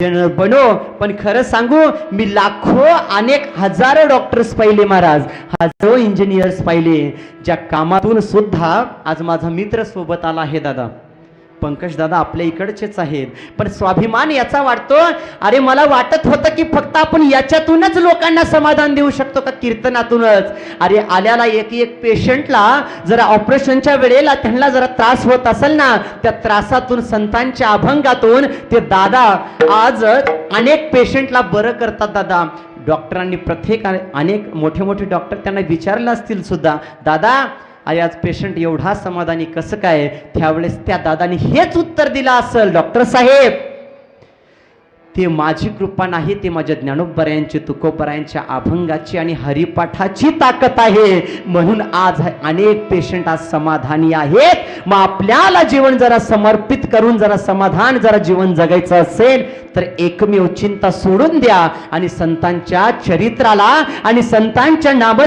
बनो, पण खरं सांगू मी लाखो अनेक हजारो डॉक्टर्स पाहिले महाराज, हजारो इंजिनियर्स पाहिले, ज्या कामातून सुद्धा आज माझा मित्र सोबत आला आहे दादा पंकज दादा आपल्या इकडचेच आहेत, पण स्वाभिमान याचा वाटतो अरे मला वाटत होतं की फक्त आपण याच्यातूनच लोकांना समाधान देऊ शकतो का कीर्तनातूनच। अरे आल्याला एक पेशंटला जरा ऑपरेशनच्या वेळेला त्यांना जरा त्रास होत असेल ना, त्या त्रासातून संतांच्या अभंगातून ते दादा आज अनेक पेशंटला बरं करतात। दादा डॉक्टरांनी प्रत्येक अनेक मोठे मोठे डॉक्टर त्यांना विचारलं असतील सुद्धा, दादा अरे आज पेशंट एवढा समाधानी कसं काय, त्यावेळेस त्या दादानी हेच उत्तर दिलं असेल, डॉक्टर साहेब ते माझी कृपा नाही, ते माझ्या ज्ञानोबरायांची तुकोबरायांच्या अभंगाची आणि हरिपाठाची ताकद आहे, म्हणून आज अनेक पेशंट आज समाधानी आहेत। मग आपल्याला जीवन जरा समर्पित करून जरा समाधान जरा जीवन जगायचं असेल तर एकमेव चिंता सोडून द्या आणि संतांच्या चरित्राला आणि संतांच्या नाम